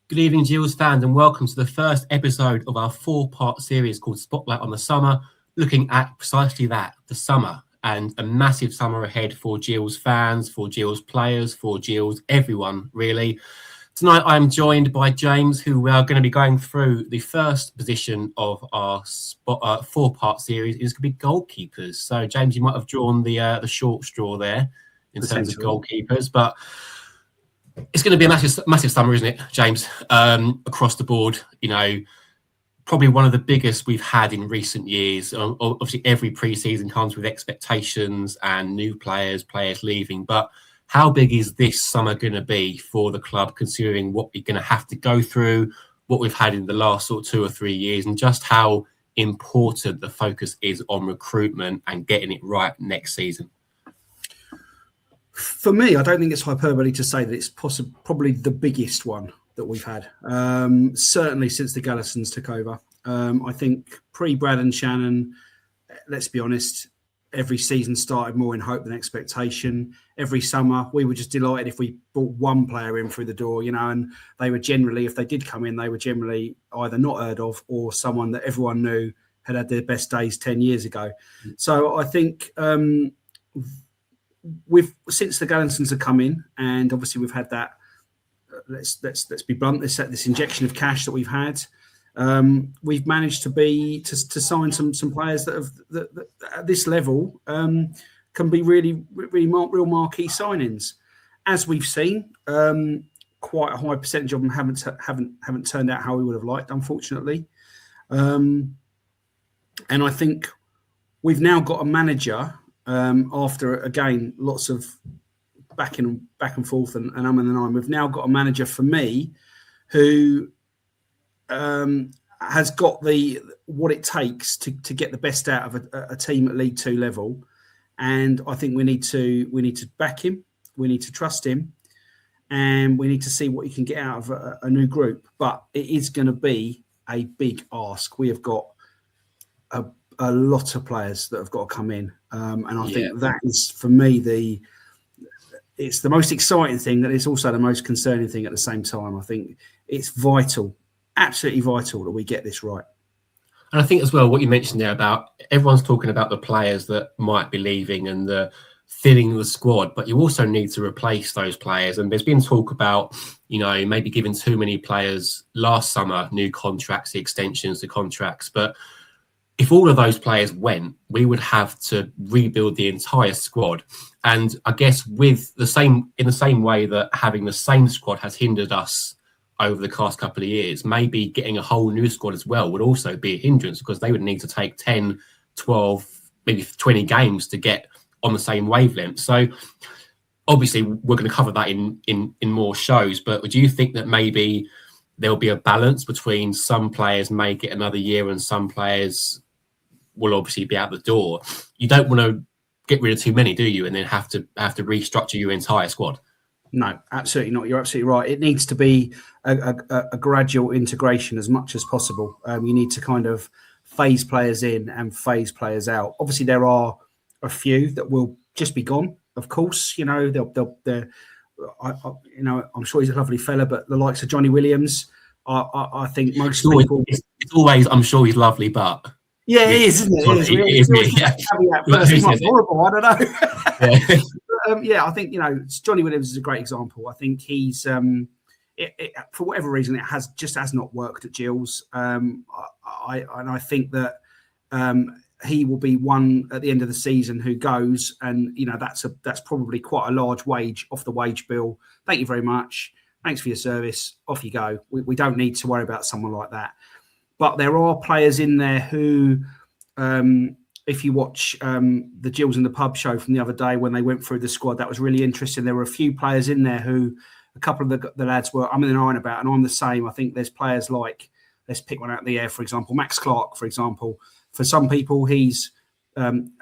Good evening, Gills fans, and welcome to the first episode of our four-part series called Spotlight on the Summer, looking at precisely that, the summer, and a massive summer ahead for Gills fans, for Gills players, for Gills everyone, really. Tonight, I'm joined by James, who we are going to be going through the first position of our four-part series. It's going to be goalkeepers. So, James, you might have drawn the short straw there in terms of goalkeepers, but it's going to be a massive summer, isn't it, James? Across the board, probably one of the biggest we've had in recent years. Obviously, every pre-season comes with expectations and new players leaving. But how big is this summer going to be for the club, considering what we're going to have to go through, what we've had in the last sort of 2 or 3 years, and just how important the focus is on recruitment and getting it right next season? For me, I don't think it's hyperbole to say that it's probably the biggest one that we've had, certainly since the Gallisons took over. I think pre-Brad and Shannon, let's be honest, every season started more in hope than expectation. Every summer, we were just delighted if we brought one player in through the door, and they were generally, if they did come in, they were generally either not heard of or someone that everyone knew had their best days 10 years ago. So I think since the Gallisons have come in, and obviously we've had that. Let's be blunt. This injection of cash that we've had, we've managed to sign some players that at this level can be really real marquee signings. As we've seen, quite a high percentage of them haven't turned out how we would have liked, unfortunately. And I think we've now got a manager. After, again, lots of back and forth and and we've now got a manager for me who has got what it takes to get the best out of a team at League Two level, and I think we need to back him, we need to trust him, and we need to see what he can get out of a new group. But it is going to be a big ask. We have got a lot of players that have got to come in. And I think that is, for me, it's the most exciting thing, and it's also the most concerning thing at the same time. I think it's vital, absolutely vital, that we get this right. And I think as well, what you mentioned there about everyone's talking about the players that might be leaving and the filling the squad, but you also need to replace those players. And there's been talk about, maybe giving too many players last summer new contracts, the extensions, the contracts. But if all of those players went, we would have to rebuild the entire squad. And I guess in the same way that having the same squad has hindered us over the past couple of years, maybe getting a whole new squad as well would also be a hindrance, because they would need to take 10, 12, maybe 20 games to get on the same wavelength. So obviously we're going to cover that in more shows, but do you think that maybe there'll be a balance between some players may get another year and some players will obviously be out the door? You don't want to get rid of too many, do you? And then have to restructure your entire squad. No, absolutely not. You're absolutely right. It needs to be a gradual integration as much as possible. You need to kind of phase players in and phase players out. Obviously, there are a few that will just be gone. Of course, I'm sure he's a lovely fella, but the likes of Johnny Williams, I think most people. It's always, I'm sure he's lovely, but. Yeah, it is, isn't it? It is me. It's not horrible. I don't know. I think Johnny Williams is a great example. I think he's for whatever reason it has not worked at Gills. I think that he will be one at the end of the season who goes, and that's probably quite a large wage off the wage bill. Thank you very much. Thanks for your service. Off you go. We don't need to worry about someone like that. But there are players in there who, if you watch the Gills in the Pub show from the other day when they went through the squad, that was really interesting. There were a few players in there who a couple of the lads were I'm in an iron about, and I'm the same. I think there's players like, let's pick one out of the air, for example, Max Clark, for example. For some people, he's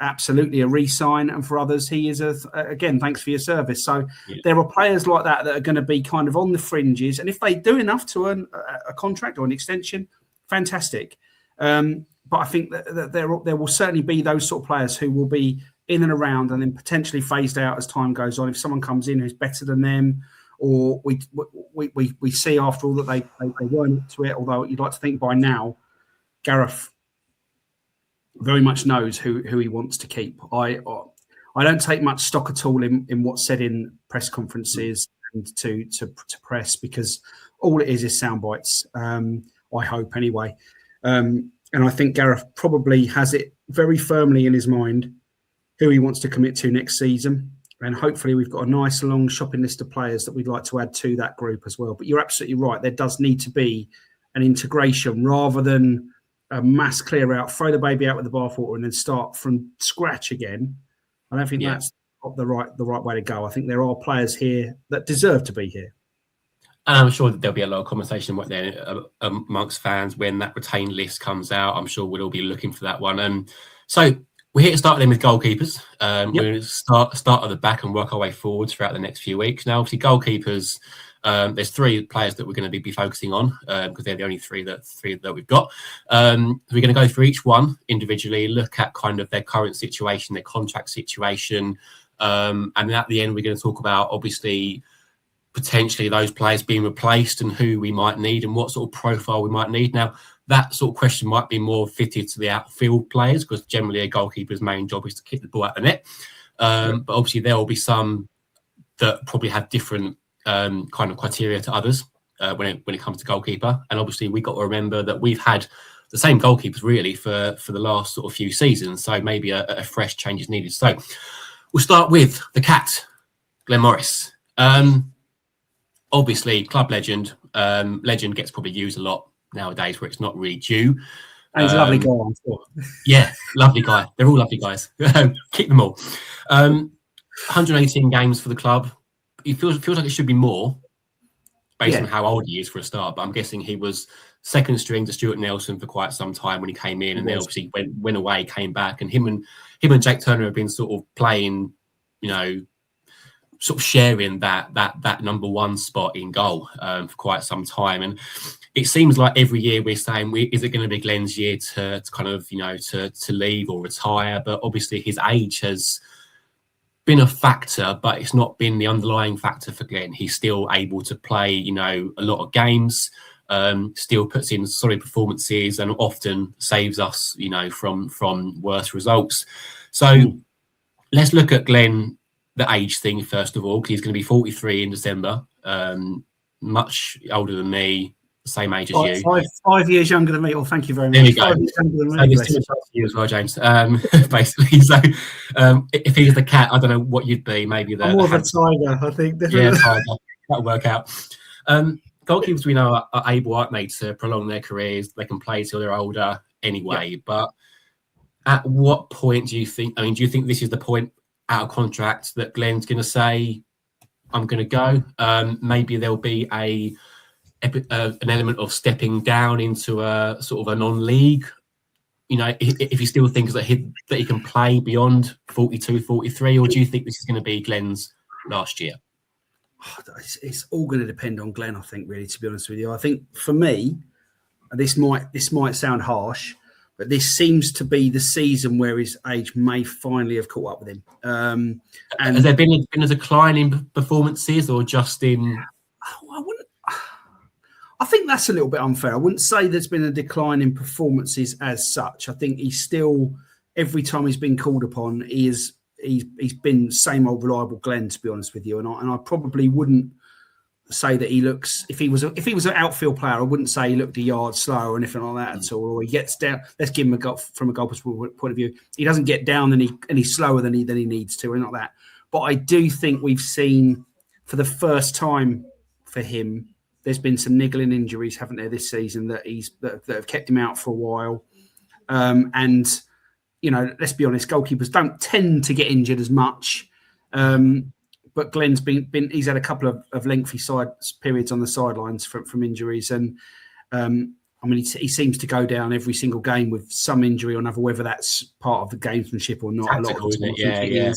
absolutely a re-sign, and for others, he is again, thanks for your service. So there are players like that are going to be kind of on the fringes, and if they do enough to earn a contract or an extension, fantastic. But I think that there will certainly be those sort of players who will be in and around and then potentially phased out as time goes on. If someone comes in who's better than them, or we see after all that they weren't up to it. Although you'd like to think by now, Gareth very much knows who he wants to keep. I don't take much stock at all in what's said in press conferences and to press, because all it is sound bites. I hope anyway, and I think Gareth probably has it very firmly in his mind who he wants to commit to next season. And hopefully we've got a nice long shopping list of players that we'd like to add to that group as well. But you're absolutely right. There does need to be an integration rather than a mass clear out, throw the baby out with the bathwater and then start from scratch again. I don't think that's the right way to go. I think there are players here that deserve to be here. And I'm sure that there'll be a lot of conversation there amongst fans when that retained list comes out. I'm sure we'll all be looking for that one. And so we're here to start then with goalkeepers. We're going to start at the back and work our way forwards throughout the next few weeks. Now, obviously, goalkeepers, there's 3 players that we're going to be focusing on because they're the only three that we've got. We're going to go through each one individually, look at kind of their current situation, their contract situation, and then at the end, we're going to talk about, obviously, potentially those players being replaced and who we might need and what sort of profile we might need. Now, that sort of question might be more fitted to the outfield players because generally a goalkeeper's main job is to kick the ball out the net. But obviously there will be some that probably have different kind of criteria to others when it comes to goalkeeper. And obviously we've got to remember that we've had the same goalkeepers really for the last sort of few seasons. So maybe a fresh change is needed. So we'll start with the cat, Glenn Morris. Obviously, club legend. Legend gets probably used a lot nowadays where it's not really due. And he's a lovely guy, I'm sure. Yeah, lovely guy. They're all lovely guys. Keep them all. 118 games for the club. It feels like it should be more based on how old he is for a start. But I'm guessing he was second string to Stuart Nelson for quite some time when he came in, and then obviously went away, came back, and him and Jake Turner have been sort of playing, sort of sharing that number one spot in goal for quite some time. And it seems like every year we're saying, is it going to be Glenn's year to kind of, to leave or retire? But obviously his age has been a factor, but it's not been the underlying factor for Glenn. He's still able to play, a lot of games, still puts in solid performances and often saves us, from worse results. So let's look at Glenn, the age thing, first of all, because he's going to be 43 in December, much older than me, the same age as you. 5 years younger than me. Oh, thank you very much. There we go. 5 years younger than me. So there's for you as well, James, basically. So if he was the cat, I don't know what you'd be. Maybe the... I'm more of a tiger, I think. Yeah, tiger. That'll work out. Goalkeepers we know are able, aren't they, to prolong their careers. They can play till they're older anyway. Yeah. But at what point do you think... do you think this is the point out of contract that Glenn's going to say, I'm going to go? Maybe there'll be an element of stepping down into a sort of a non-league, if he still thinks that he can play beyond 42, 43, or do you think this is going to be Glenn's last year? It's all going to depend on Glenn, I think, really, to be honest with you. I think for me, this might sound harsh, but this seems to be the season where his age may finally have caught up with him. And has there been a decline in performances, or just in... I think that's a little bit unfair. I wouldn't say there's been a decline in performances as such. I think he's still, every time he's been called upon, he's been same old reliable Glenn, to be honest with you. And I probably wouldn't say that he looks, if he was an outfield player, I wouldn't say he looked a yard slow or anything like that at all. Or he gets down. Let's give him a go from a goalkeeper's point of view. He doesn't get down and he's slower than he needs to, or not that. But I do think we've seen for the first time for him, there's been some niggling injuries, haven't there, this season that have kept him out for a while. And let's be honest, goalkeepers don't tend to get injured as much. But Glenn's he's had a couple of lengthy periods on the sidelines from injuries, and he seems to go down every single game with some injury or another, whether that's part of the gamesmanship or not. Tactical, a lot of the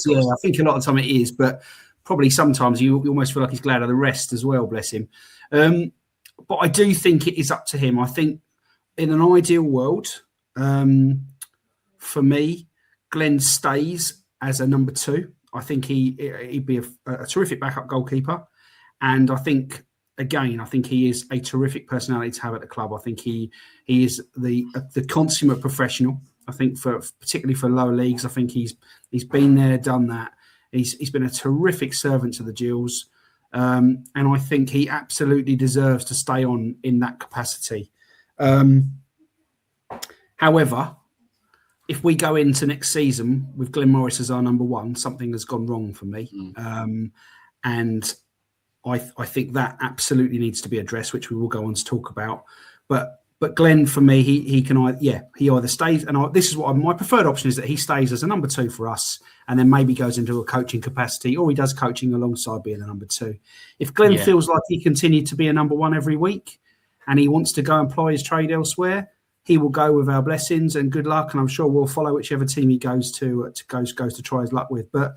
time, I think a lot of the time it is, but probably sometimes you almost feel like he's glad of the rest as well, bless him. But I do think it is up to him. I think in an ideal world, for me, Glenn stays as a number 2. I think he'd be a terrific backup goalkeeper. And I think, again, he is a terrific personality to have at the club. I think he is the consummate professional. I think particularly for lower leagues, I think he's been there, done that. He's been a terrific servant to the Gills. And I think he absolutely deserves to stay on in that capacity. However, if we go into next season with Glenn Morris as our number one, something has gone wrong for me. And I think that absolutely needs to be addressed, which we will go on to talk about. But Glenn, for me, he either stays, and this is what my preferred option is, that he stays as a number two for us, and then maybe goes into a coaching capacity, or he does coaching alongside being a number two. If Glenn feels like he continued to be a number one every week, and he wants to go and ply his trade elsewhere, he will go with our blessings and good luck, and I'm sure we'll follow whichever team he goes to try his luck with. But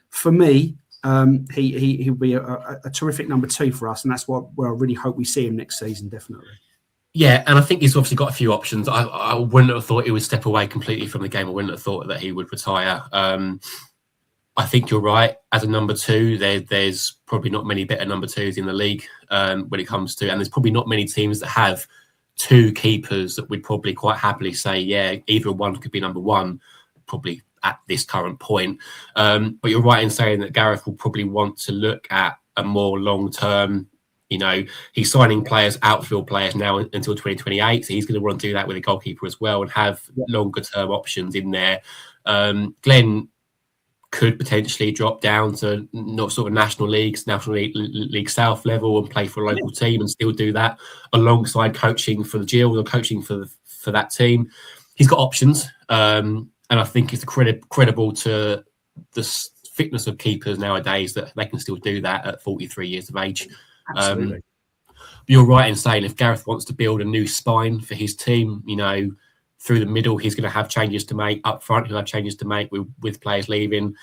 for me, he'll be a terrific number two for us, and that's where I really hope we see him next season, definitely. Yeah, and I think he's obviously got a few options. I wouldn't have thought he would step away completely from the game. I wouldn't have thought that he would retire. I think you're right. As a number two, there's probably not many better number twos in the league when it comes to, and there's probably not many teams that have two keepers that would probably quite happily say, yeah, either one could be number one, probably at this current point. But you're right in saying that Gareth will probably want to look at a more long-term. He's signing outfield players now until 2028. So he's going to want to do that with a goalkeeper as well and have longer term options in there. Glenn could potentially drop down to not sort of National League South level and play for a local team and still do that alongside coaching for the Gills or coaching for that team. He's got options. And I think it's credible to the fitness of keepers nowadays that they can still do that at 43 years of age. Absolutely. You're right in saying if Gareth wants to build a new spine for his team, through the middle, he's going to have changes to make. Up front, he'll have changes to make with players leaving.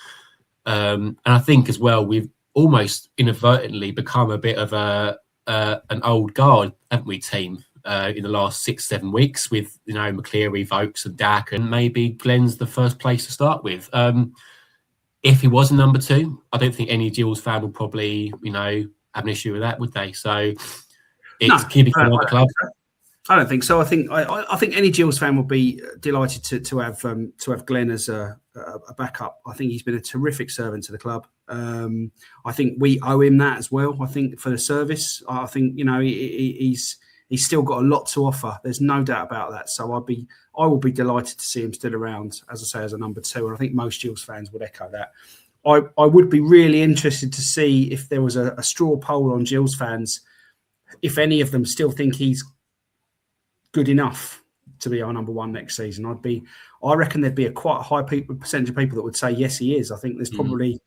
And I think as well, we've almost inadvertently become a bit of an old guard, haven't we, team, in the last 6-7 weeks with, McCleary, Vokes and Dak, and maybe Glenn's the first place to start with. If he was a number two, I don't think any Gills fan will probably, have an issue with that, would they? So it's keeping him on the club. I don't think so. I think any Gills fan will be delighted to have Glenn as a backup. I think he's been a terrific servant to the club. I think we owe him that as well. I think for the service, I think he's still got a lot to offer. There's no doubt about that. So I will be delighted to see him still around, as I say, as a number two. And I think most Gills fans would echo that. I would be really interested to see if there was a straw poll on Gills fans, if any of them still think he's good enough to be our number one next season. I reckon there'd be a quite high percentage of people that would say yes, he is. I think there's probably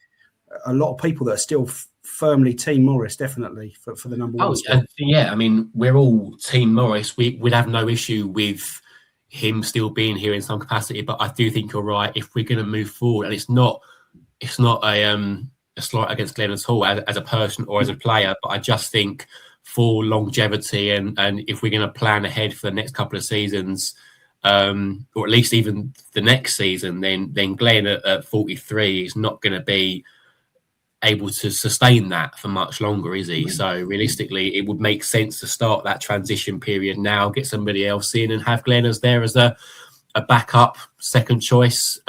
a lot of people that are still firmly Team Morris, definitely for the number one. Yeah. I mean, we're all Team Morris. We'd have no issue with him still being here in some capacity. But I do think you're right. If we're going to move forward, and it's not a slight against Glenn at all as a person or as a player, but I just think for longevity and if we're going to plan ahead for the next couple of seasons, or at least even the next season, then Glenn at 43 is not going to be able to sustain that for much longer, is he? So realistically, it would make sense to start that transition period now, get somebody else in and have Glenn as a backup second choice.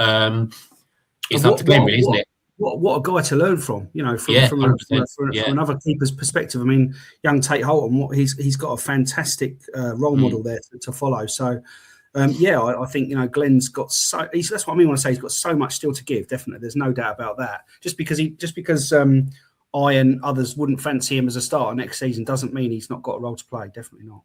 It's up to Glenn, really, isn't it? What a guy to learn from, from another keeper's perspective. I mean, young Tate Holton, he's got a fantastic role model there to follow. So, I think Glenn's got that's what I mean when I say he's got so much still to give. Definitely, there's no doubt about that. Just because I and others wouldn't fancy him as a starter next season doesn't mean he's not got a role to play. Definitely not.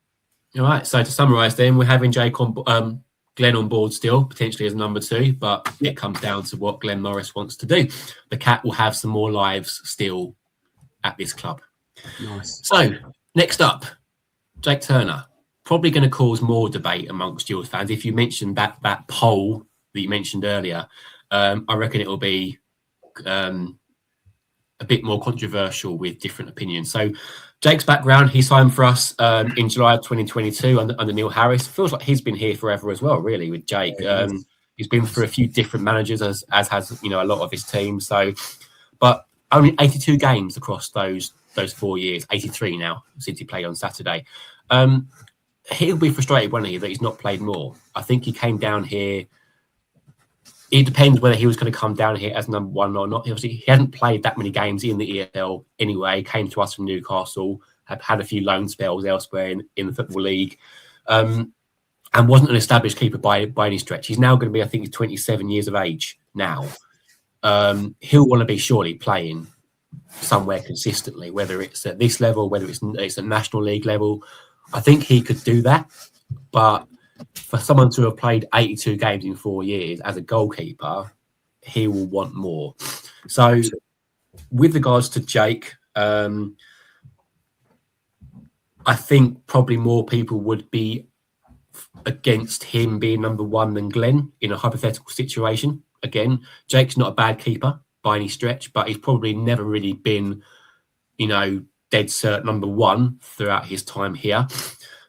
All right. So to summarise, then we're having Glenn on board still, potentially as number two, but it comes down to what Glenn Morris wants to do. The Cat will have some more lives still at this club. Nice. So next up, Jake Turner, probably going to cause more debate amongst Gills fans. If you mentioned that poll that you mentioned earlier, I reckon it will be a bit more controversial with different opinions. So Jake's background, he signed for us in July of 2022 under Neil Harris. Feels like he's been here forever as well, really, with Jake. He's been through a few different managers, as has a lot of his team. So, but only 82 games across those those 4 years, 83 now since he played on Saturday. He'll be frustrated, won't he, that he's not played more. I think he came down here. It depends whether he was going to come down here as number one or not. Obviously, he hasn't played that many games in the EFL anyway. He came to us from Newcastle, had a few loan spells elsewhere in the Football League, and wasn't an established keeper by any stretch. He's now going to be, I think, he's 27 years of age now. He'll want to be surely playing somewhere consistently, whether it's at this level, whether it's a National League level. I think he could do that, but for someone to have played 82 games in 4 years as a goalkeeper, he will want more. So with regards to Jake, I think probably more people would be against him being number one than Glenn in a hypothetical situation. Again, Jake's not a bad keeper by any stretch, but he's probably never really been, dead cert number one throughout his time here.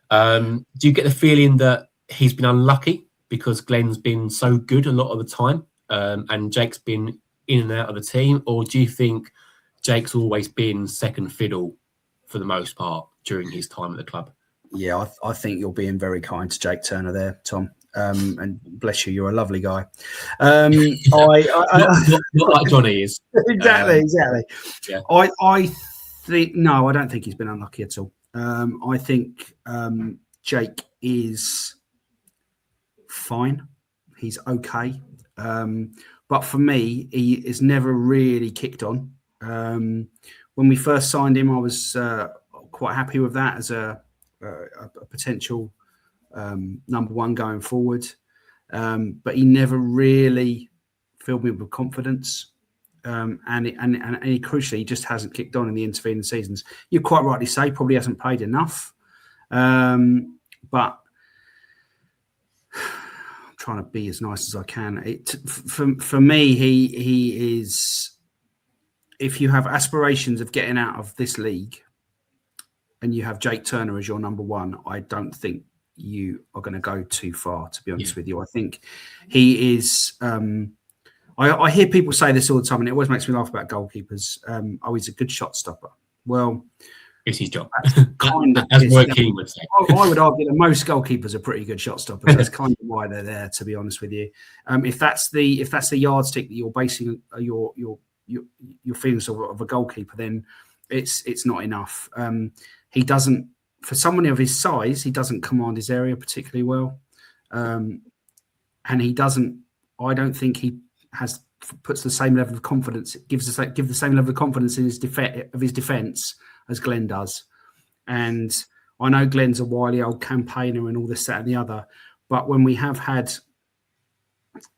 Do you get the feeling that he's been unlucky because Glenn's been so good a lot of the time, and Jake's been in and out of the team? Or do you think Jake's always been second fiddle for the most part during his time at the club? Yeah, I think you're being very kind to Jake Turner there, Tom. And bless you, you're a lovely guy. Not like Johnny is. Exactly. Yeah. I don't think he's been unlucky at all. I think Jake is fine. He's okay. But for me, he is never really kicked on. When we first signed him, I was quite happy with that as a potential number one going forward. But he never really filled me with confidence. And he crucially, he just hasn't kicked on in the intervening seasons. You quite rightly say probably hasn't played enough. But I'm trying to be as nice as I can. For me, he is. If you have aspirations of getting out of this league, and you have Jake Turner as your number one, I don't think you are going to go too far. To be honest with you, I think he is. I hear people say this all the time, and it always makes me laugh about goalkeepers. He's a good shot stopper. Well, it's his job. As Roy Keane would say. I would argue that most goalkeepers are pretty good shot stoppers. That's kind of why they're there, to be honest with you. If that's the yardstick that you're basing your feelings of a goalkeeper, then it's not enough. He doesn't, for someone of his size, he doesn't command his area particularly well, and he doesn't. I don't think he puts the same level of confidence. Give the same level of confidence in his defence as Glenn does. And I know Glenn's a wily old campaigner and all this, that, and the other. But when we have had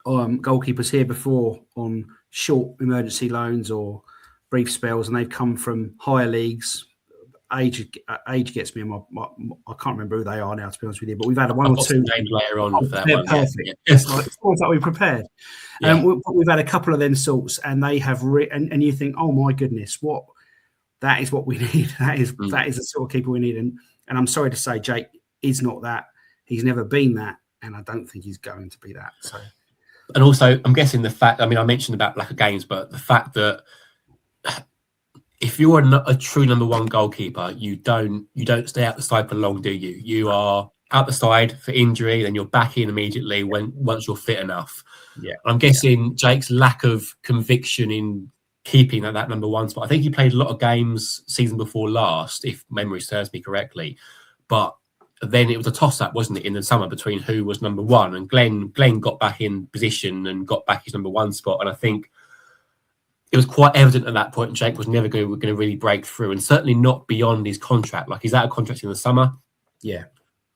goalkeepers here before on short emergency loans or brief spells, and they've come from higher leagues. Age gets me. I can't remember who they are now, to be honest with you. But we've had one or two names later on. For that one. Perfect. Yeah. It's like we prepared. Yeah. We've had a couple of them sorts, and they have. And you think, oh my goodness, what? That is what we need. That is the sort of keeper we need. And I'm sorry to say, Jake is not that. He's never been that, and I don't think he's going to be that. So. And also, I'm guessing the fact. I mean, I mentioned about lack of games, but the fact that. If you're a true number one goalkeeper, you don't stay out the side for long, do you? You are out the side for injury, then you're back in immediately once you're fit enough. Yeah, I'm guessing Jake's lack of conviction in keeping at that number one spot. I think he played a lot of games season before last, if memory serves me correctly. But then it was a toss-up, wasn't it, in the summer between who was number one, and Glenn got back in position and got back his number one spot, and I think. It was quite evident at that point Jake was never going to really break through, and certainly not beyond his contract. Like, he's out of contract in the summer. Yeah.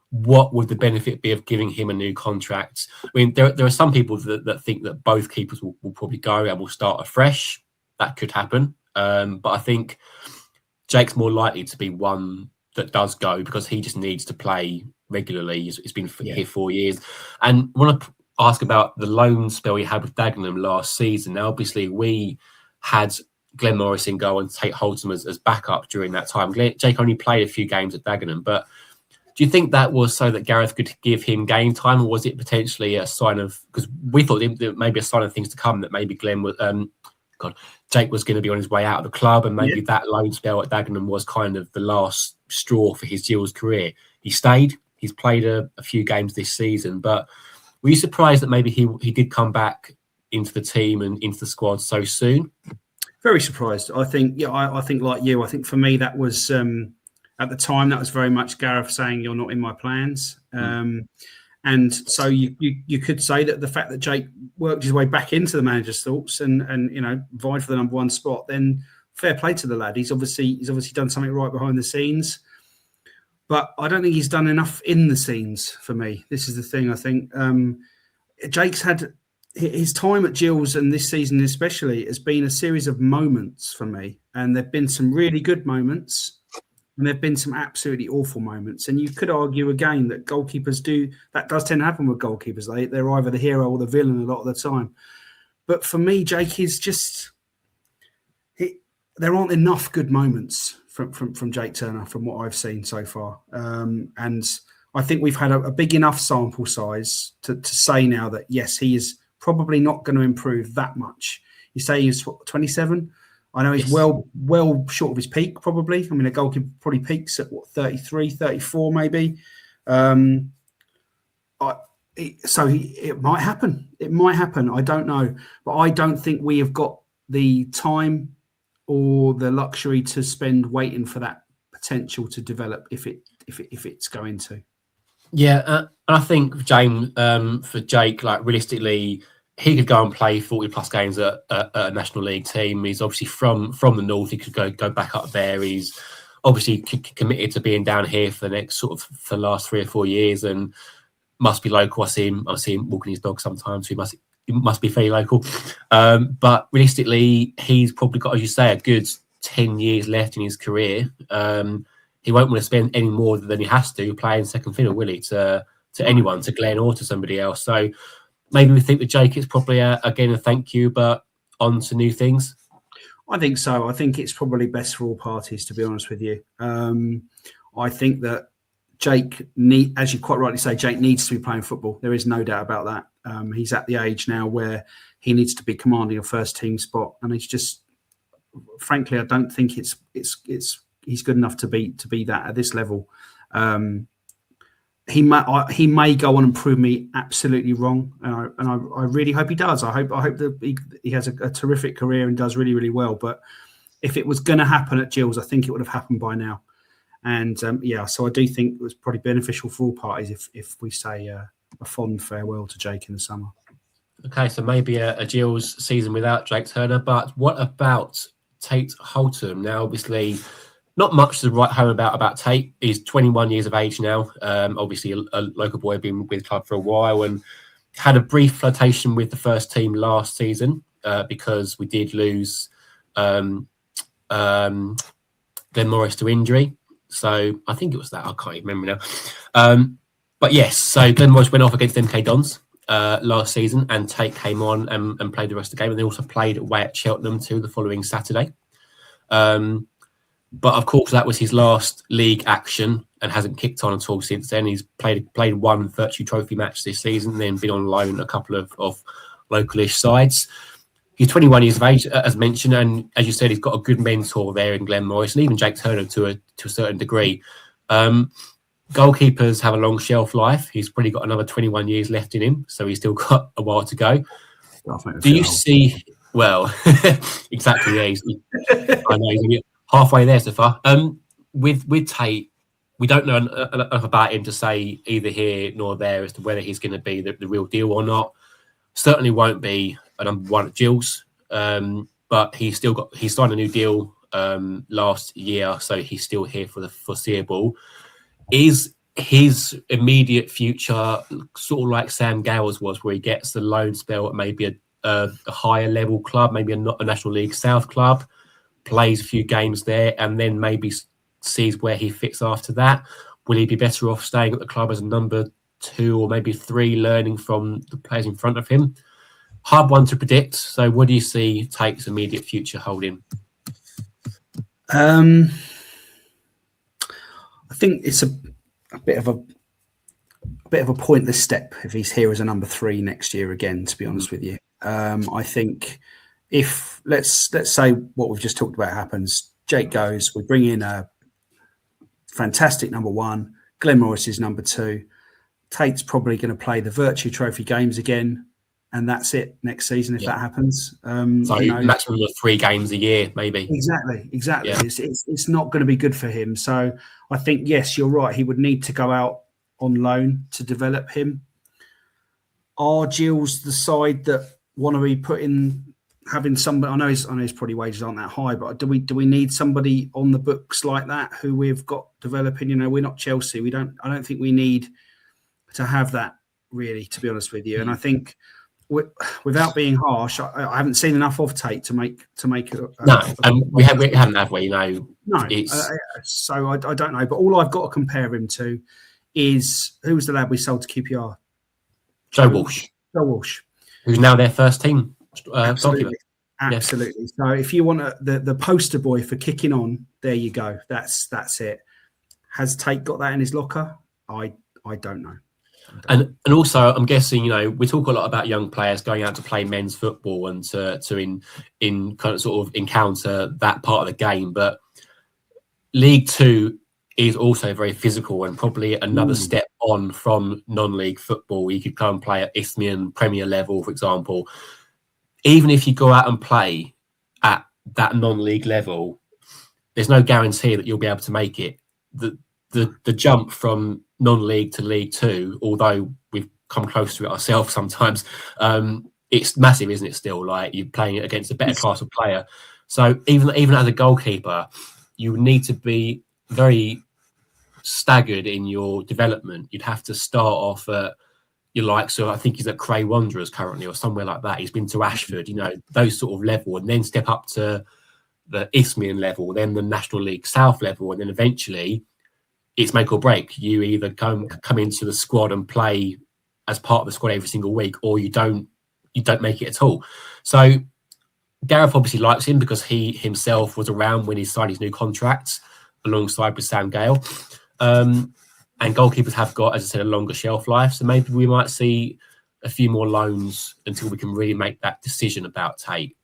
What would the benefit be of giving him a new contract? I mean, there are some people that think that both keepers will probably go and will start afresh. That could happen. But I think Jake's more likely to be one that does go because he just needs to play regularly. He's been here 4 years. And I want to ask about the loan spell he had with Dagenham last season. Now, obviously, we had Glenn Morrison go and take Holton as backup during that time. Jake only played a few games at Dagenham, but do you think that was so that Gareth could give him game time, or was it potentially a sign of, because we thought it may be a sign of things to come, that maybe Glenn Jake was going to be on his way out of the club, and maybe that loan spell at Dagenham was kind of the last straw for his Gills career. He stayed. He's played a few games this season, but were you surprised that maybe he did come back into the team and into the squad so soon? Very surprised. I think, I think like you. I think for me that was at the time that was very much Gareth saying you're not in my plans. And so you could say that the fact that Jake worked his way back into the manager's thoughts and vied for the number one spot, then fair play to the lad. He's obviously done something right behind the scenes, but I don't think he's done enough in the scenes for me. This is the thing. I think Jake's had his time at Gills, and this season especially has been a series of moments for me, and there've been some really good moments. And there have been some absolutely awful moments. And you could argue again that goalkeepers that does tend to happen with goalkeepers. They're either the hero or the villain a lot of the time. But for me, Jake is just, there aren't enough good moments from Jake Turner from what I've seen so far. And I think we've had a big enough sample size to say now that, yes, he is probably not going to improve that much. You say he's 27? I know he's well short of his peak, probably. I mean, a goalkeeper probably peaks at 33, 34 maybe. So it might happen. It might happen. I don't know. But I don't think we have got the time or the luxury to spend waiting for that potential to develop if it's going to. Yeah, I think, James, for Jake, like realistically, he could go and play 40 plus games at a National League team. He's obviously from the north. He could go back up there. He's obviously committed to being down here for the next for the last 3 or 4 years, and must be local. I see him walking his dog sometimes. So he must be fairly local. But realistically, he's probably got, as you say, a good 10 years left in his career. He won't want to spend any more than he has to playing second fiddle, will he? To anyone, to Glenn or to somebody else. So maybe we think with Jake, it's probably again a thank you, but on to new things. I think so. I think it's probably best for all parties, to be honest with you. I think that Jake, as you quite rightly say, Jake needs to be playing football. There is no doubt about that. He's at the age now where he needs to be commanding a first team spot, and it's just, frankly, I don't think he's good enough to be that at this level. He may go on and prove me absolutely wrong, and I really hope he does. I hope that he has a terrific career and does really, really well. But if it was going to happen at Gills, I think it would have happened by now. And so I do think it was probably beneficial for all parties if we say a fond farewell to Jake in the summer. Okay, so maybe a Gills season without Jake Turner. But what about Tate Holton? Now, obviously, not much to write home about Tate. He's 21 years of age now. Obviously, a local boy, been with the club for a while, and had a brief flirtation with the first team last season because we did lose Glenn Morris to injury. So I think it was that. I can't even remember now. But yes, so Glenn Morris went off against MK Dons last season, and Tate came on and played the rest of the game. And they also played away at Cheltenham too the following Saturday. But of course, that was his last league action and hasn't kicked on at all since then. He's played one Virtue Trophy match this season, and then been on loan a couple of localish sides. He's 21 years of age, as mentioned, and as you said, he's got a good mentor there in Glenn Morris and even Jake Turner to a certain degree. Goalkeepers have a long shelf life. He's probably got another 21 years left in him, so he's still got a while to go. Do you see? Well, exactly. Yeah, I know he's halfway there so far. With Tate, we don't know enough about him to say either here nor there as to whether he's going to be the real deal or not. Certainly won't be a number one at Gills, but he signed a new deal last year, so he's still here for the foreseeable. Is his immediate future sort of like Sam Gowers was, where he gets the loan spell at maybe a higher level club, maybe a National League South club, plays a few games there, and then maybe sees where he fits after that? Will he be better off staying at the club as a number 2 or maybe 3, learning from the players in front of him? Hard one to predict. So what do you see Tate's immediate future holding? I think it's a bit of a pointless step if he's here as a number 3 next year again, to be honest with you. I think if let's say what we've just talked about happens, Jake goes, we bring in a fantastic number one, Glenn Morris is number two, Tate's probably going to play the Virtue Trophy games again, and that's it next season if that happens. So maximum of 3 games a year, maybe. Exactly. Yeah. It's not going to be good for him. So I think, yes, you're right. He would need to go out on loan to develop him. Are Gills the side that want to be having somebody? I know his probably wages aren't that high, but do we need somebody on the books like that who we've got developing? You know, we're not Chelsea. I don't think we need to have that, really, to be honest with you. And I think, without being harsh, I haven't seen enough of Tate to make we haven't, have we? You know, no. So I don't know, but all I've got to compare him to is who was the lad we sold to QPR? Joe Walsh. Joe Walsh, who's now their first team goalkeeper. Absolutely. Yes. So if you want the poster boy for kicking on, there you go. That's it. Has Tate got that in his locker? I don't know. And also, I'm guessing, you know, we talk a lot about young players going out to play men's football and to in kind of sort of encounter that part of the game. But League Two is also very physical and probably another step on from non-league football. You could go and play at Isthmian Premier level, for example. Even if you go out and play at that non-league level, there's no guarantee that you'll be able to make it. The jump from non-league to League Two, although we've come close to it ourselves sometimes, it's massive, isn't it? Still, like, you're playing against a better class of player. So even as a goalkeeper, you need to be very staggered in your development. You'd have to start off at your likes of, I think he's at Cray Wanderers currently or somewhere like that. He's been to Ashford, you know, those sort of level, and then step up to the Isthmian level, then the National League South level, and then eventually it's make or break. You either come into the squad and play as part of the squad every single week, or you don't make it at all. So Gareth obviously likes him because he himself was around when he signed his new contracts alongside with Sam Gale. And goalkeepers have got, as I said, a longer shelf life. So maybe we might see a few more loans until we can really make that decision about Tate.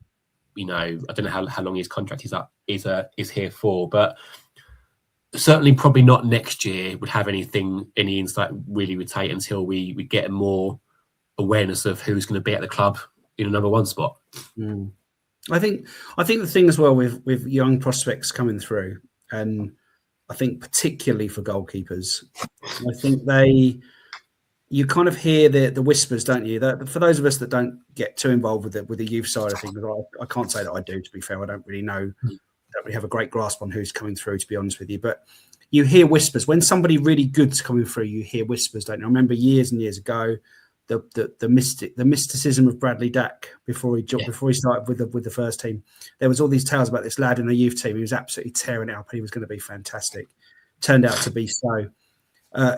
You know, I don't know how long his contract is here for, but certainly probably not next year would have any insight really with Tate until we get more awareness of who's going to be at the club in a number one spot. I think the thing as well with young prospects coming through, and I think particularly for goalkeepers, I think you kind of hear the whispers, don't you? That for those of us that don't get too involved with the youth side of things, I can't say that I do, to be fair. I don't really know. Don't really have a great grasp on who's coming through, to be honest with you. But you hear whispers. When somebody really good's coming through, you hear whispers, don't you? I remember years and years ago, the mysticism of Bradley Dack before he started with the first team. There was all these tales about this lad in the youth team. He was absolutely tearing it up and he was going to be fantastic. Turned out to be so.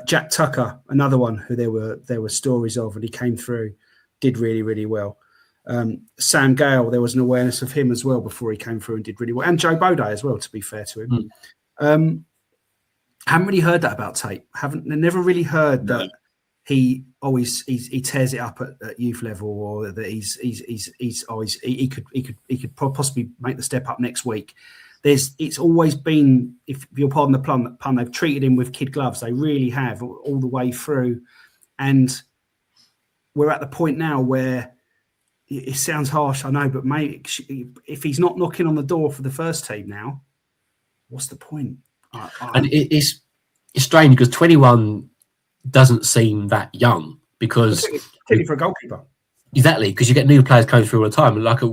Jack Tucker, another one who there were stories of, and he came through, did really, really well. Sam Gale, there was an awareness of him as well before he came through and did really well. And Joe Bode as well, to be fair to him. Haven't really heard that about Tate. Never really heard that he tears it up at youth level, or that he could possibly make the step up next week. It's always been, if you'll pardon the pun, they've treated him with kid gloves. They really have, all the way through. And we're at the point now where, it sounds harsh, I know, but maybe if he's not knocking on the door for the first team now, what's the point? And it's strange because 21 doesn't seem that young, because particularly for a goalkeeper. Exactly, because you get new players coming through all the time. Like, a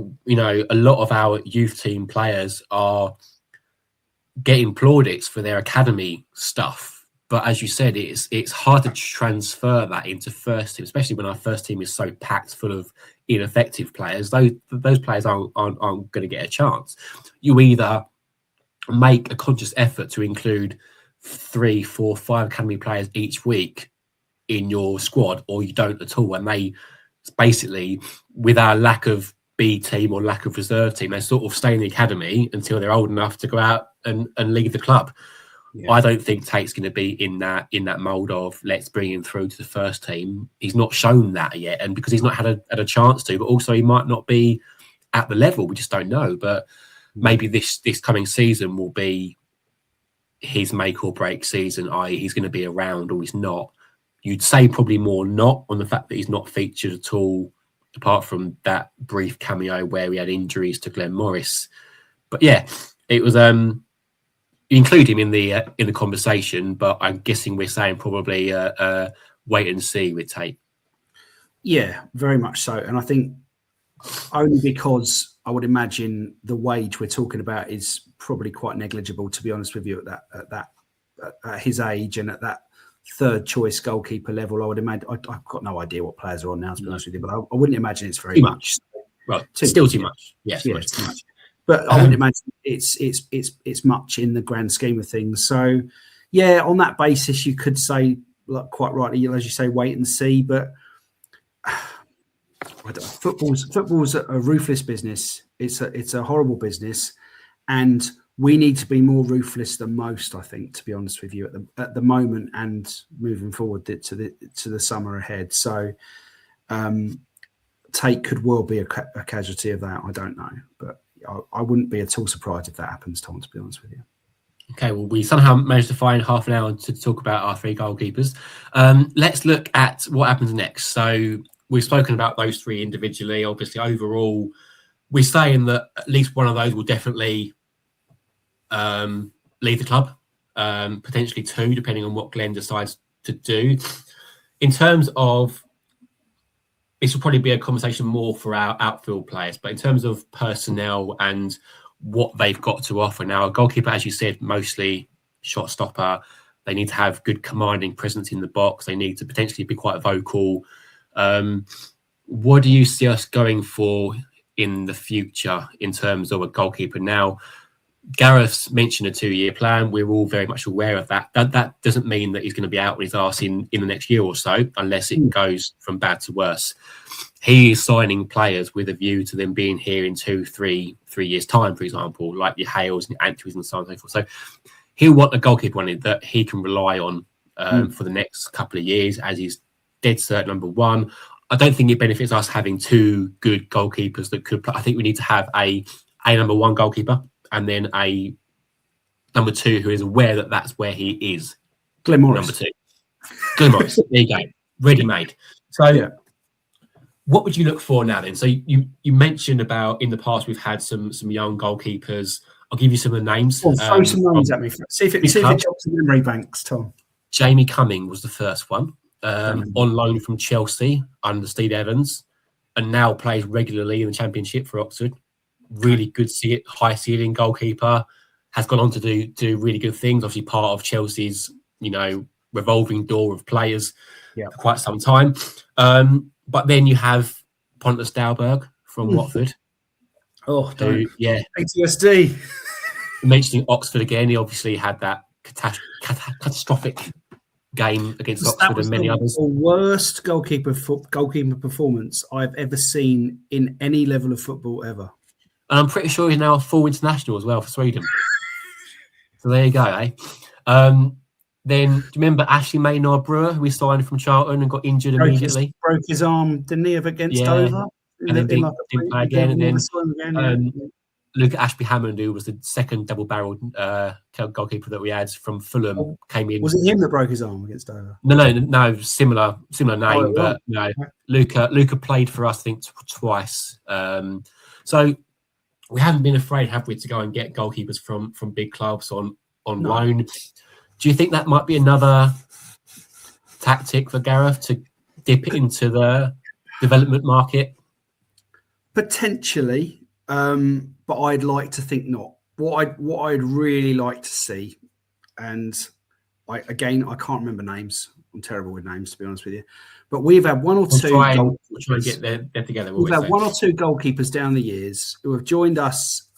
lot of our youth team players are getting plaudits for their academy stuff. But as you said, it's hard to transfer that into first team, especially when our first team is so packed full of ineffective players. Those players aren't going to get a chance. You either make a conscious effort to include 3, 4, 5 academy players each week in your squad, or you don't at all. And they basically, with our lack of B team or lack of reserve team, they sort of stay in the academy until they're old enough to go out and leave the club. Yeah. I don't think Tate's going to be in that mould of let's bring him through to the first team. He's not shown that yet, and because he's not had a chance to, but also he might not be at the level. We just don't know. But maybe this coming season will be his make or break season, i.e. he's going to be around or he's not. You'd say probably more not on the fact that he's not featured at all, apart from that brief cameo where he had injuries to Glenn Morris. But yeah, it was you include him in the conversation, but I'm guessing we're saying probably wait and see with Tate. Yeah, very much so. And I think only because I would imagine the wage we're talking about is probably quite negligible, to be honest with you, at his age and at that third choice goalkeeper level. I would imagine I've got no idea what players are on now, to be honest with you, but I wouldn't imagine it's very much. Well, still too much. Yes, yeah, too much. But I wouldn't imagine it's much in the grand scheme of things. So yeah, on that basis, you could say, like, quite rightly, as you say, wait and see. But football's a ruthless business. It's a horrible business, and we need to be more ruthless than most, I think, to be honest with you, at the moment and moving forward to the summer ahead. So Tate could well be a casualty of that. I don't know, but I wouldn't be at all surprised if that happens, Tom, to be honest with you. Okay, well, we somehow managed to find half an hour to talk about our three goalkeepers. Let's look at what happens next. So we've spoken about those three individually. Obviously, overall, we're saying that at least one of those will definitely leave the club, potentially two, depending on what Glenn decides to do. In terms of, this will probably be a conversation more for our outfield players, but in terms of personnel and what they've got to offer now, a goalkeeper, as you said, mostly shot stopper. They need to have good commanding presence in the box. They need to potentially be quite vocal. What do you see us going for in the future in terms of a goalkeeper? Now, Gareth's mentioned a 2-year plan. We're all very much aware of that. That doesn't mean that he's going to be out with his arse in the next year or so, unless it goes from bad to worse. He is signing players with a view to them being here in 2-3 years' time, for example, like your Hales and Antwis and so on and so forth. So he'll want a goalkeeper that he can rely on for the next couple of years, as he's dead cert number one. I don't think it benefits us having two good goalkeepers that could play. I think we need to have a number one goalkeeper and then a number two who is aware that that's where he is. Glenn Morris. Number two. Glenn Morris. There you go. Ready made. So yeah. What would you look for now then? So you mentioned about in the past we've had some young goalkeepers. I'll give you some of the names. Well, throw some names at me. See if it jumps in memory banks, Tom. Jamie Cumming was the first one. On loan from Chelsea under Steve Evans, and now plays regularly in the Championship for Oxford. Really good, high ceiling goalkeeper. Has gone on to do really good things. Obviously, part of Chelsea's revolving door of players for quite some time. But then you have Pontus Dahlberg from Watford. Oh, PTSD. Mentioning Oxford again, he obviously had that catastrophic game against Oxford and many others. The worst goalkeeper performance I've ever seen in any level of football ever. And I'm pretty sure he's now a full international as well for Sweden. So there you go, eh? Then do you remember Ashley Maynard Brewer, who we signed from Charlton and got injured immediately? Broke his arm, didn't he, against Dover? And then didn't play again. And then Luke Ashby-Hammond, who was the second double-barrelled goalkeeper that we had from Fulham, came in. Was it him that broke his arm against Dover? No, similar name, but no. Luca played for us, I think, twice. So we haven't been afraid, have we, to go and get goalkeepers from big clubs on loan. Do you think that might be another tactic for Gareth to dip into the development market? Potentially. But I'd like to think not. What I'd really like to see, and I can't remember names. I'm terrible with names, to be honest with you. But we've had one or two. We'll try and get there together. We've had one or two goalkeepers down the years who have joined us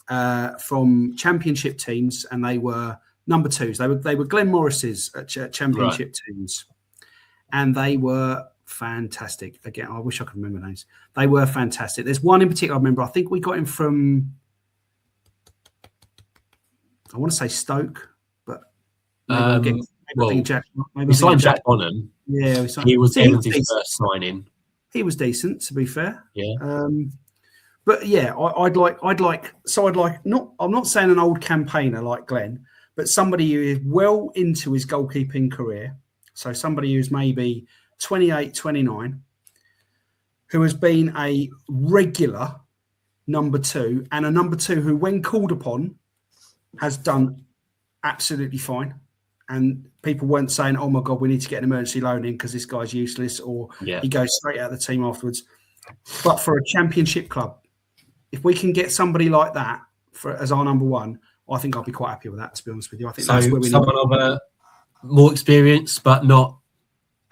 from Championship teams, and they were number twos. They were Glenn Morris's Championship teams, and they were fantastic. Again, I wish I could remember names. They were fantastic. There's one in particular I remember. I think we got him from, I want to say Stoke, but we signed Jack Bonham. Yeah, he was Evans' first signing. He was decent, to be fair. Yeah. But yeah, I'd like. Not. I'm not saying an old campaigner like Glenn, but somebody who is well into his goalkeeping career. So somebody who's maybe 28, 29, who has been a regular number two, and a number two who, when called upon, has done absolutely fine. And people weren't saying, "Oh my God, we need to get an emergency loan in because this guy's useless," or he goes straight out of the team afterwards. But for a championship club, if we can get somebody like that as our number one, I think I'll be quite happy with that. To be honest with you, I think that's where we someone of a more experience but not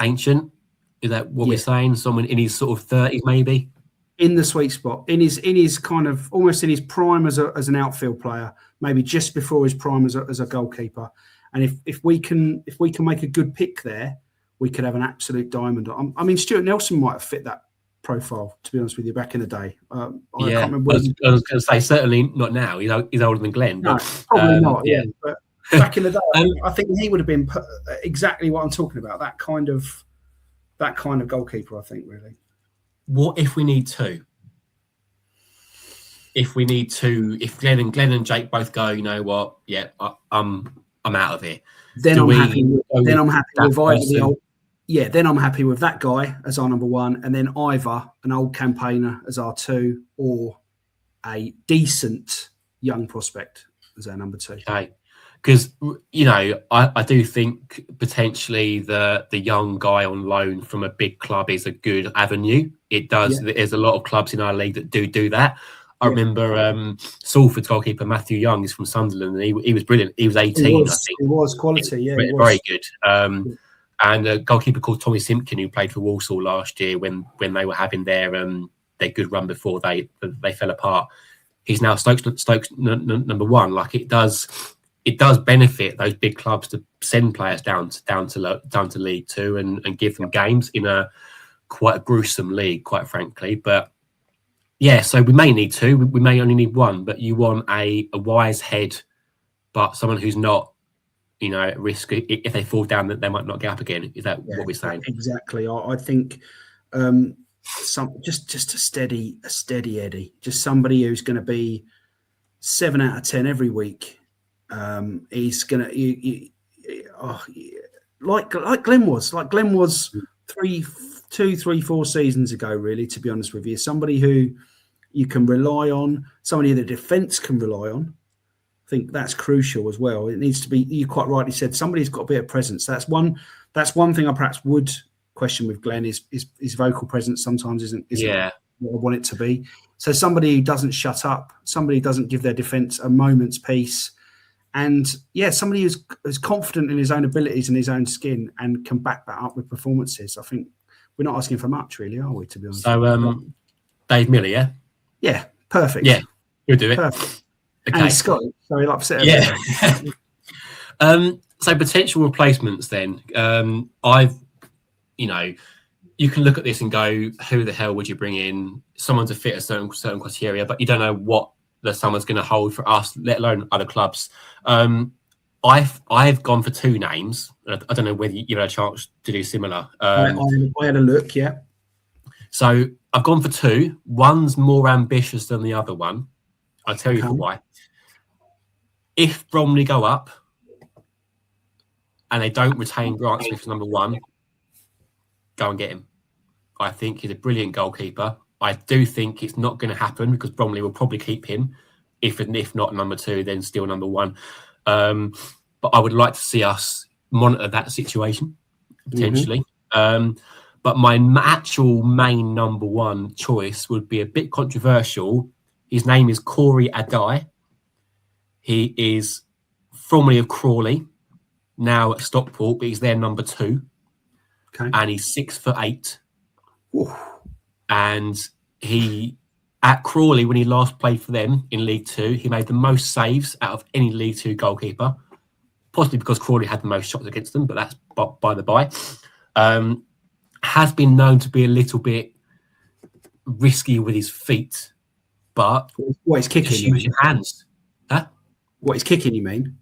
ancient. Is that what we're saying? Someone in his sort of 30s, maybe, in the sweet spot, in his kind of almost in his prime as an outfield player, maybe just before his prime as a goalkeeper. And if we can make a good pick there, we could have an absolute diamond. I mean, Stuart Nelson might have fit that profile, to be honest with you, back in the day. I can't remember. I was going to say certainly not now. He's older than Glenn. No, probably not. Yeah, but back in the day, I think he would have been exactly what I'm talking about. That kind of goalkeeper, I think, really. What if we need two? If Glenn and Jake both go, you know what? Yeah, I'm out of here. Then I'm happy with then I'm happy with that guy as our number one, and then either an old campaigner as our two, or a decent young prospect as our number two. Okay, because I do think potentially the young guy on loan from a big club is a good avenue. It does. Yeah. There's a lot of clubs in our league that do that. I remember Salford's goalkeeper Matthew Young is from Sunderland, and he was brilliant. He was 18, I think. He was quality, very good. And a goalkeeper called Tommy Simpkin, who played for Walsall last year when they were having their good run before they fell apart. He's now Stokes number one. Like, it does benefit those big clubs to send players down to League Two and give them games in quite a gruesome league, quite frankly. But yeah, so we may need two. We may only need one. But you want a wise head, but someone who's not, at risk if they fall down that they might not get up again. Is that what we're saying? Exactly. I think just a steady Eddie, just somebody who's going to be 7 out of 10 every week. He's going to like Glenn was 4 seasons ago, really, to be honest with you. Somebody who you can rely on, somebody the defence can rely on. I think that's crucial as well. It needs to be, you quite rightly said, somebody's got a bit of presence. That's one thing I perhaps would question with Glenn is his vocal presence sometimes isn't what I want it to be. So somebody who doesn't shut up, somebody who doesn't give their defence a moment's peace, and somebody who's confident in his own abilities and his own skin and can back that up with performances. I think we're not asking for much, really, are we, to be honest? So Dave Miller, yeah? Yeah, perfect. Yeah, you'll do it. Perfect. Okay. And Scott, sorry, upset. Yeah. So potential replacements then. You can look at this and go, who the hell would you bring in? Someone to fit a certain criteria, but you don't know what the summer's going to hold for us, let alone other clubs. I've gone for two names. I don't know whether you had a chance to do similar. I had a look, yeah. So I've gone for two. One's more ambitious than the other one. I'll tell you for why. If Bromley go up and they don't retain Grant Smith as number one, go and get him. I think he's a brilliant goalkeeper. I do think it's not going to happen because Bromley will probably keep him. If not number two, then still number one. But I would like to see us monitor that situation, potentially. But my actual main number one choice would be a bit controversial. His name is Corey Adai. He is formerly of Crawley, now at Stockport, but he's their number two. Okay. And he's 6'8". Ooh. And he, at Crawley, when he last played for them in League Two, he made the most saves out of any League Two goalkeeper, possibly because Crawley had the most shots against them, but that's by the by. Has been known to be a little bit risky with his feet, but what is kicking? Use your hands. Huh? What is kicking? You mean?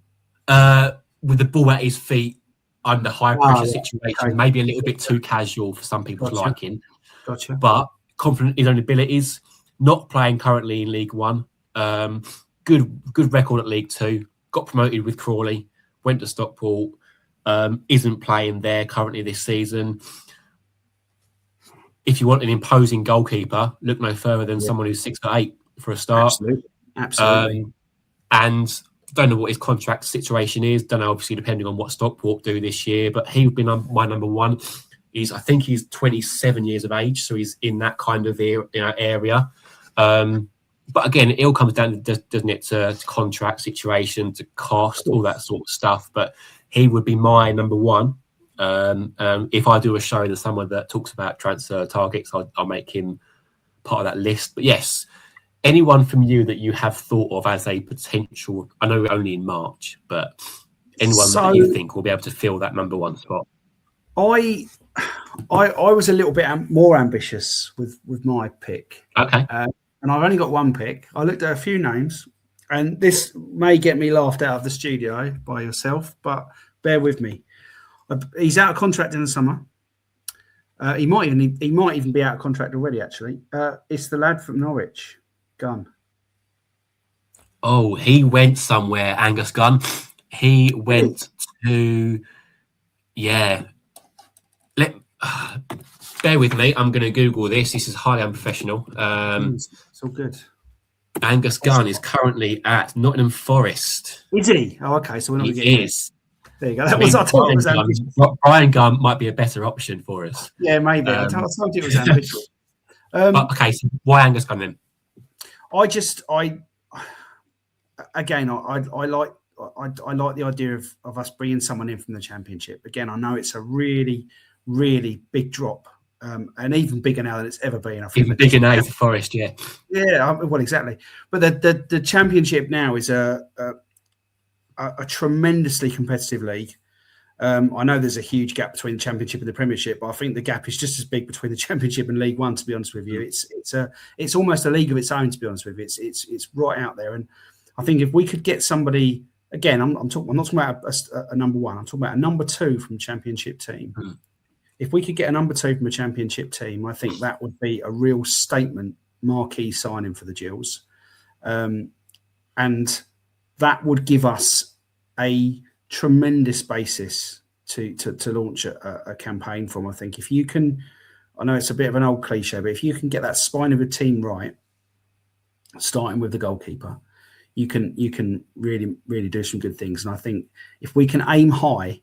With the ball at his feet under high pressure situation, maybe a little bit too casual for some people's liking. Gotcha. But confident in his own abilities. not playing currently in League One. Good record at League Two. Got promoted with Crawley. Went to Stockport. Isn't playing there currently this season. If you want an imposing goalkeeper, look no further than someone who's 6'8" for a start. Absolutely. And don't know what his contract situation is. Don't know, obviously, depending on what Stockport do this year. But he would be my number one. I think he's 27 years of age, so he's in that kind of area. But again, it all comes down, doesn't it, to contract situation, to cost, all that sort of stuff. But he would be my number one. If I do a show and there's someone that talks about transfer targets, I'll make him part of that list. But yes, anyone from you that you have thought of as a potential, I know we're only in March, but anyone that you think will be able to fill that number one spot? I was a little bit more ambitious with my pick. Okay. And I've only got one pick. I looked at a few names, and this may get me laughed out of the studio by yourself, but bear with me. He's out of contract in the summer. He might even be out of contract already, actually. It's the lad from Norwich, Gunn. Oh, he went somewhere, Angus Gunn. He went to, bear with me. I'm going to Google this. This is highly unprofessional. It's all good. Angus Gunn is currently at Nottingham Forest. Is he? Oh, okay. So we're not he getting is. There you go. That was ambitious. Brian Gunn might be a better option for us. Yeah, maybe. I told you it was ambitious. Okay, so why Angus Gunn then? I like the idea of us bringing someone in from the Championship. Again, I know it's a really, really big drop, and even bigger now than it's ever been. I think even bigger now for Forest, yeah. Yeah, well, exactly. But the Championship now is a tremendously competitive league. I know there's a huge gap between the Championship and the Premiership, but I think the gap is just as big between the Championship and League One. To be honest with you, it's almost a league of its own. To be honest with you, it's right out there. And I think if we could get somebody, again, I'm not talking about a number one. I'm talking about a number two from Championship team. Mm. If we could get a number two from a Championship team, I think that would be a real statement, marquee signing for the Gills, and that would give us a tremendous basis to launch a campaign from. I think if you can, I know it's a bit of an old cliche, but if you can get that spine of a team right, starting with the goalkeeper, you can really, really do some good things. And I think if we can aim high,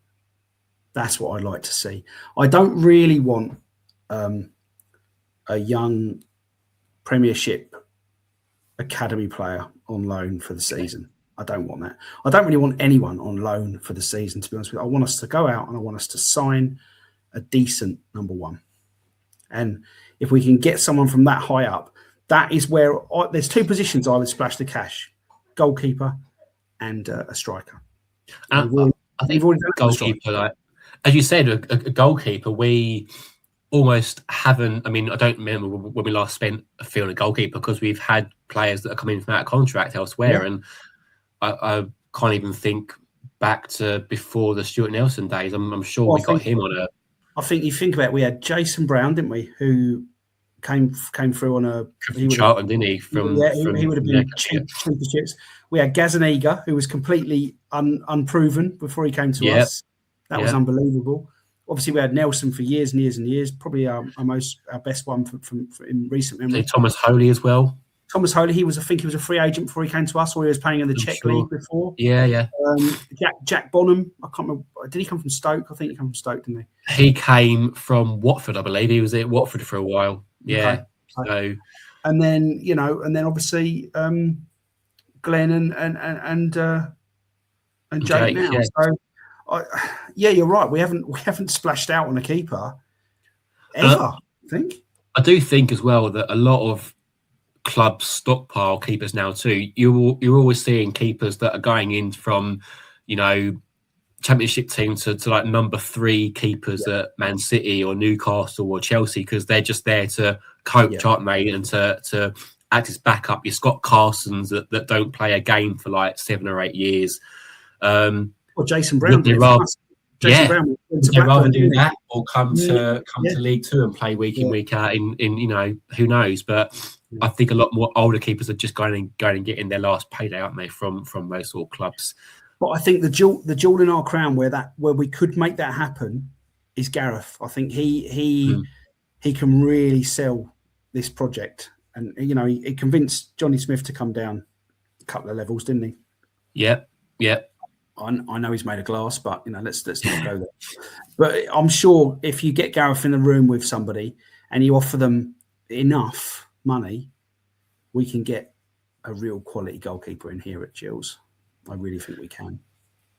that's what I'd like to see. I don't really want a young Premiership academy player on loan for the season. I don't want that. I don't really want anyone on loan for the season, to be honest with you. I want us to go out and I want us to sign a decent number one. And if we can get someone from that high up, that is where there's two positions I would splash the cash: goalkeeper and a striker. I think goalkeeper, like as you said, a goalkeeper, we almost haven't. I mean, I don't remember when we last spent a fee on a goalkeeper because we've had players that are coming from out of contract elsewhere, and I can't even think back to before the Stuart Nelson days. I'm sure we got him on a. I think you think about it, we had Jason Brown, didn't we? Who came through on a Charlton, didn't he? He would have been championships. We had Gazaniga, who was completely unproven before he came to us. That was unbelievable. Obviously, we had Nelson for years and years and years. Probably our best one from in recent memory. Thomas Holy as well. Thomas Holy, I think he was a free agent before he came to us, or he was playing in the Czech League before. Yeah. Jack Bonham, I can't remember. Did he come from Stoke? I think he came from Stoke, didn't he? He came from Watford, I believe. He was at Watford for a while. Yeah. Okay. So, and then obviously Glenn and Jake now. Yeah. So you're right. We haven't splashed out on a keeper ever. I think. I do think as well that a lot of clubs stockpile keepers now too. You're always seeing keepers that are going in from, Championship team to like number 3 keepers at Man City or Newcastle or Chelsea because they're just there to coach, aren't they? And to act as backup. Your Scott Carsons that don't play a game for like 7 or 8 years. Or Jason Brown. They'd rather do that or come to League Two and play week in, week out in who knows. But I think a lot more older keepers are just going and getting their last payday, aren't they, from those sort of clubs? But I think the jewel in our crown where we could make that happen is Gareth. I think he can really sell this project, and he convinced Johnny Smith to come down a couple of levels, didn't he? Yeah. I know he's made of glass, but let's not go there. But I'm sure if you get Gareth in the room with somebody and you offer them enough money, we can get a real quality goalkeeper in here at Gills. I really think we can.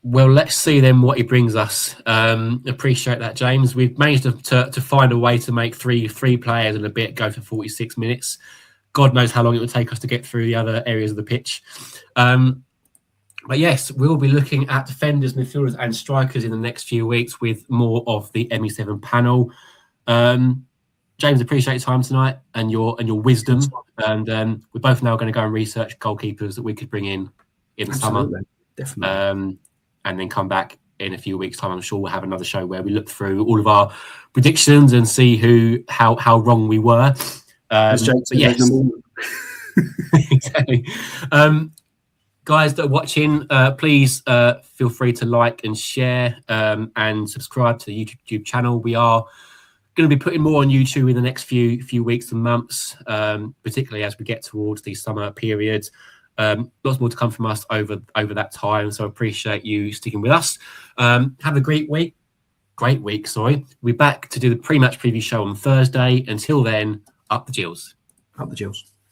Well, let's see then what he brings us. Appreciate that, James. We've managed to find a way to make three players and a bit go for 46 minutes. God knows how long it would take us to get through the other areas of the pitch. But yes, we'll be looking at defenders, midfielders and strikers in the next few weeks with more of the ME7 panel. James, appreciate your time tonight and your wisdom. And we're both now going to go and research goalkeepers that we could bring in the summer. Definitely. And then come back in a few weeks' time. I'm sure we'll have another show where we look through all of our predictions and see how wrong we were. Yes. Exactly. Guys that are watching, please feel free to like and share and subscribe to the YouTube channel. We are going to be putting more on YouTube in the next few weeks and months, particularly as we get towards the summer period. Lots more to come from us over that time, so I appreciate you sticking with us. Have a great week. We're back to do the pre-match preview show on Thursday. Until then, up the Gills. Up the Gills.